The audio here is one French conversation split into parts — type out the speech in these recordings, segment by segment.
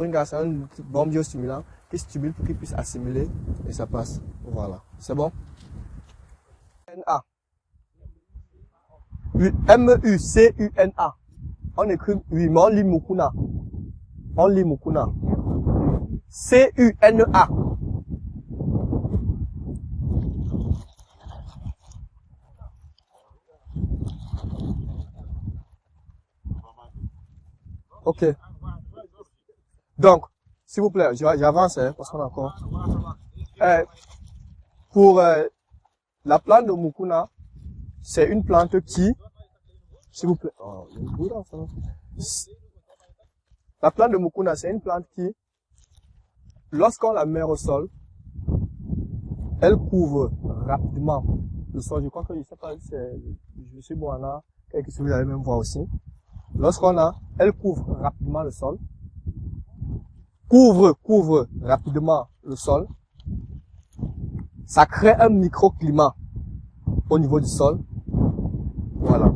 moringa, c'est un bon biostimulant qui stimule pour qu'il puisse assimiler et ça passe. Voilà. C'est bon? M-U-C-U-N-A. M-U-C-U-N-A. On écrit, oui, mais on lit Mukuna. On lit Mukuna. C-U-N-A. Ok. Donc, s'il vous plaît, j'avance, hein, parce qu'on a encore. Pour la plante de Mukuna, c'est une plante qui, s'il vous plaît, la plante de Mukuna, c'est une plante qui, lorsqu'on la met au sol, elle couvre rapidement le sol. Je crois que, je sais pas, je suis bon là, quelque chose que vous allez même voir aussi. Elle couvre rapidement le sol. Couvre rapidement le sol. Ça crée un microclimat au niveau du sol. Voilà.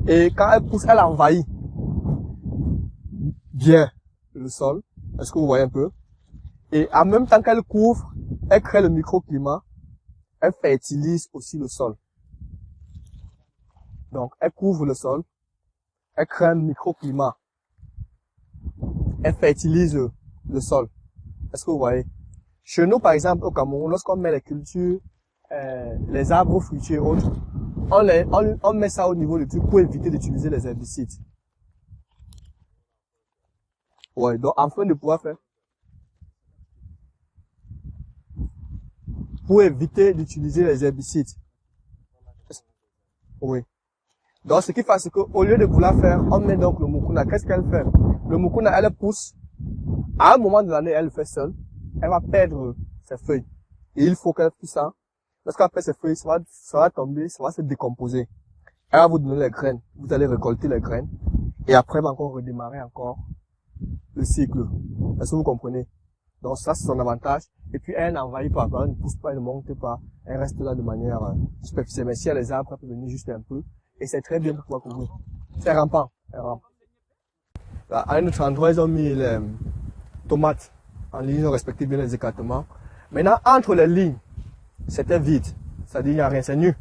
Et quand elle pousse, elle envahit bien le sol. Est-ce que vous voyez un peu? Et en même temps qu'elle couvre, elle crée le microclimat. Elle fertilise aussi le sol. Donc, elle couvre le sol. Elle crée un microclimat. Elle fertilise le sol. Est-ce que vous voyez? Chez nous, par exemple, au Cameroun, lorsqu'on met les cultures, les arbres fruitiers et autres, on met ça au niveau du truc pour éviter d'utiliser les herbicides. Ouais, donc afin de pouvoir faire. Pour éviter d'utiliser les herbicides. Oui. Donc ce qu'il fait, c'est qu'au lieu de vouloir faire, on met donc le Mukuna. Qu'est-ce qu'elle fait? Le Mukuna, elle pousse. À un moment de l'année, elle le fait seule. Elle va perdre ses feuilles. Et il faut qu'elle pousse ça. Lorsqu'elle perd ses feuilles, ça va tomber, ça va se décomposer. Elle va vous donner les graines. Vous allez récolter les graines. Et après, elle va encore redémarrer encore le cycle. Est-ce que vous comprenez? Donc ça, c'est son avantage. Et puis, elle n'envahit pas. Elle ne pousse pas, elle ne monte pas. Elle reste là de manière superficielle. Mais si elle a les arbres, elle peut venir juste un peu. Et c'est très bien pour pouvoir couvrir. C'est rampant. Elle rampe. Là, à un autre endroit, ils ont mis les tomates en ligne. Ils ont respecté bien les écartements. Maintenant, entre les lignes, c'était vide. C'est-à-dire, il n'y a rien, c'est nu.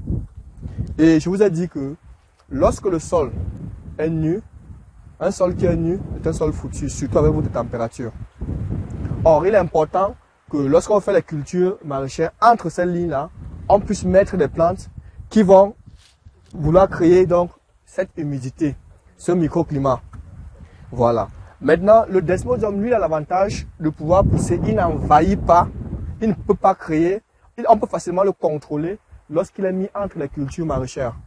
Et je vous ai dit que lorsque le sol est nu, un sol qui est nu est un sol foutu, surtout avec votre température. Or, il est important que lorsqu'on fait les cultures maraîchères, entre ces lignes-là, on puisse mettre des plantes qui vont vouloir créer donc cette humidité, ce microclimat. Voilà. Maintenant, le desmodium, lui, a l'avantage de pouvoir pousser. Il n'envahit pas, il ne peut pas créer. On peut facilement le contrôler lorsqu'il est mis entre les cultures maraîchères.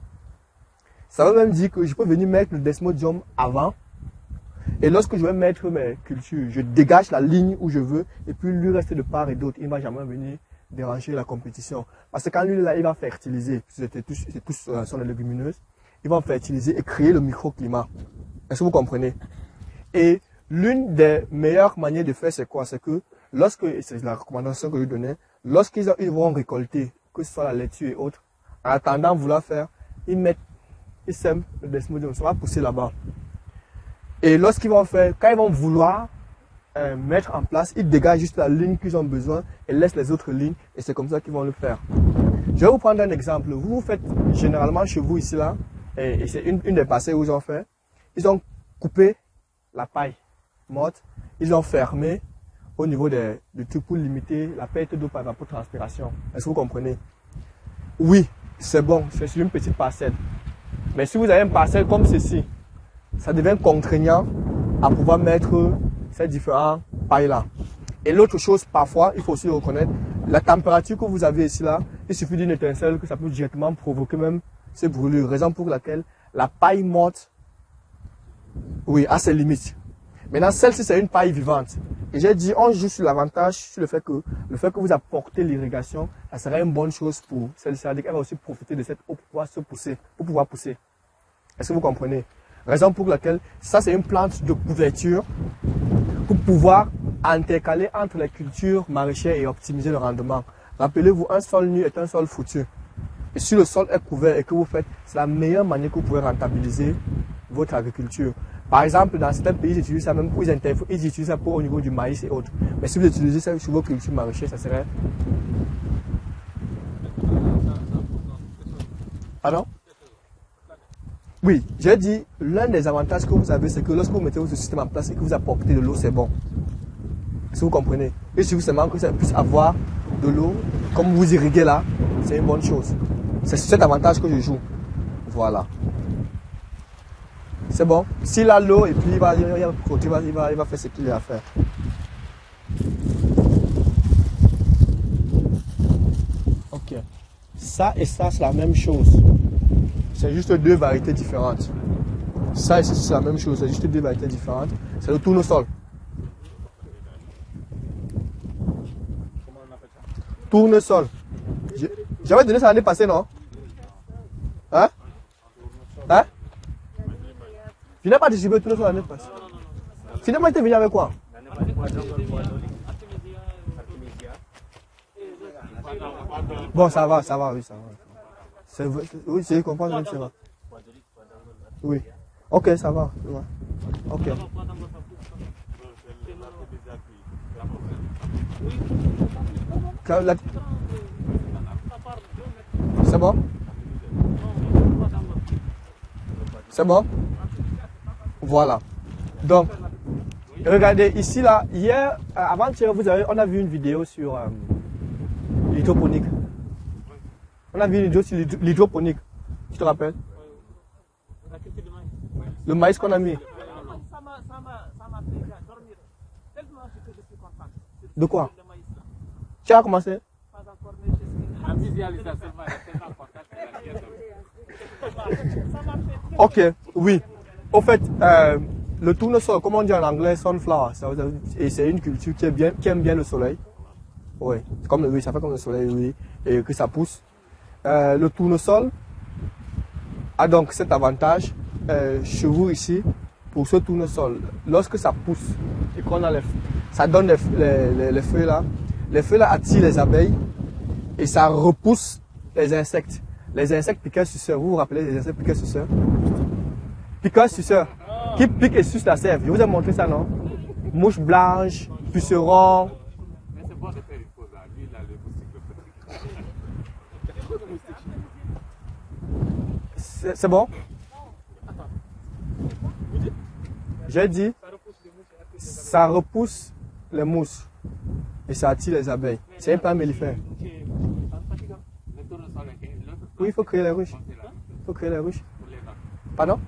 Ça veut même dire que je peux venir mettre le desmodium avant. Et lorsque je vais mettre mes cultures, je dégage la ligne où je veux. Et puis lui reste de part et d'autre. Il ne va jamais venir déranger la compétition. Parce que quand lui là, il va fertiliser. C'est tous sont les légumineuses. Il va fertiliser et créer le microclimat. Est-ce que vous comprenez? Et l'une des meilleures manières de faire, c'est quoi? C'est que lorsque, c'est la recommandation que je donnais, lorsqu'ils vont récolter, que ce soit la laitue et autres, en attendant de vouloir faire, ils sèment le desmodium, ça va pousser là-bas. Et lorsqu'ils vont faire, quand ils vont vouloir mettre en place, ils dégagent juste la ligne qu'ils ont besoin et laissent les autres lignes, et c'est comme ça qu'ils vont le faire. Je vais vous prendre un exemple. Vous faites généralement chez vous ici là, et c'est une des parcelles où ils ont fait, ils ont coupé la paille morte, ils ont fermé au niveau du truc pour limiter la perte d'eau par évapotranspiration. Est-ce que vous comprenez? Oui, c'est bon, c'est sur une petite parcelle. Mais si vous avez une parcelle comme ceci, ça devient contraignant à pouvoir mettre ces différents pailles-là. Et l'autre chose, parfois, il faut aussi le reconnaître, la température que vous avez ici là, il suffit d'une étincelle que ça peut directement provoquer même ces brûlures. Raison pour laquelle la paille morte, oui, a ses limites. Maintenant, celle-ci, c'est une paille vivante. Et j'ai dit, on joue sur l'avantage, sur le fait que vous apportez l'irrigation, ça serait une bonne chose pour celle-ci. Elle va aussi profiter de cette eau pour pouvoir pousser. Est-ce que vous comprenez? Raison pour laquelle, ça, c'est une plante de couverture pour pouvoir intercaler entre les cultures maraîchères et optimiser le rendement. Rappelez-vous, un sol nu est un sol foutu. Et si le sol est couvert et que vous faites, c'est la meilleure manière que vous pouvez rentabiliser votre agriculture. Par exemple, dans certains pays, ils utilisent ça même pour ils utilisent ça pour au niveau du maïs et autres. Mais si vous utilisez ça sur vos cultures maraîchères, ça serait... Pardon? Oui, j'ai dit, l'un des avantages que vous avez, c'est que lorsque vous mettez votre système en place et que vous apportez de l'eau, c'est bon. Si vous comprenez. Et si vous seulement que ça puisse avoir de l'eau, comme vous irriguez là, c'est une bonne chose. C'est cet avantage que je joue. Voilà. C'est bon. S'il a l'eau et puis il va faire ce qu'il a à faire. Ok. Ça et ça, c'est la même chose. C'est juste deux variétés différentes. Ça et ça, c'est la même chose. C'est juste deux variétés différentes. C'est le tournesol. Tournesol. J'avais donné ça l'année passée, non? Hein? Hein? Je n'ai pas distribué tournesol l'année passée. Finalement, il était venu avec quoi? Bon, ça va, oui, ça va. Oui, je comprends, ça va. Oui. Ok, ça va. Ok. C'est bon? C'est bon? Voilà. Donc, regardez ici là, hier, avant-hier, on a vu une vidéo sur l'hydroponique. On a vu une vidéo sur l'hydroponique. Tu te rappelles? Le maïs qu'on a mis. De quoi? Tu as commencé? Ok, oui. Au fait, le tournesol, comme on dit en anglais, sunflower, et c'est une culture qui aime bien le soleil. Oui, oui, ça fait comme le soleil, oui, et que ça pousse. Le tournesol a donc cet avantage chez vous ici, pour ce tournesol. Lorsque ça pousse et qu'on a ça donne les feuilles là, attirent les abeilles et ça repousse les insectes. Les insectes piqueurs suceurs, vous vous rappelez des insectes piqueurs suceurs? Piqueurs suceurs, qui piquent et sucent la sève. Je vous ai montré ça, non? Mouches blanches, pucerons. C'est bon? J'ai dit, ça repousse les mousses et ça attire les abeilles. C'est un plant mellifère. Oui, il faut créer les ruches. Il faut créer les ruches. Pardon?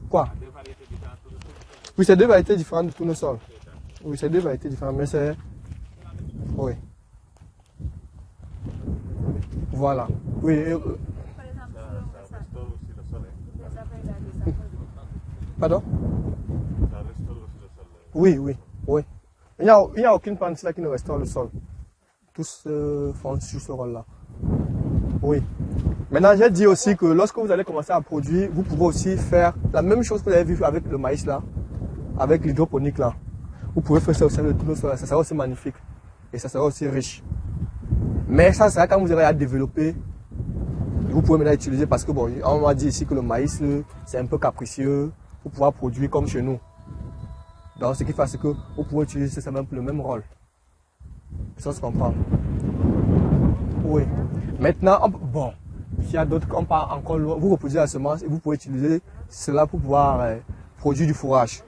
Quoi? Oui, c'est deux variétés différentes de tournesol. Oui, c'est deux variétés différentes, mais c'est... Oui. Voilà. Oui. Pardon? Oui, oui, oui. Il n'y a aucune plante là qui ne restaure le sol. Tous font sur ce rôle-là. Oui. Maintenant, j'ai dit aussi que lorsque vous allez commencer à produire, vous pouvez aussi faire la même chose que vous avez vu avec le maïs là, avec l'hydroponique là. Vous pouvez faire ça aussi avec tout le sol, ça sera aussi magnifique et ça sera aussi riche. Mais ça sera quand vous aurez à développer, vous pouvez maintenant utiliser parce que bon, on m'a dit ici que le maïs c'est un peu capricieux pour pouvoir produire comme chez nous. Donc ce qui fait c'est que vous pouvez utiliser ça même pour le même rôle. Ça se comprend. Oui. Maintenant, bon, s'il y a d'autres qu'on part encore loin, vous reproduisez la semence et vous pouvez utiliser cela pour pouvoir produire du fourrage.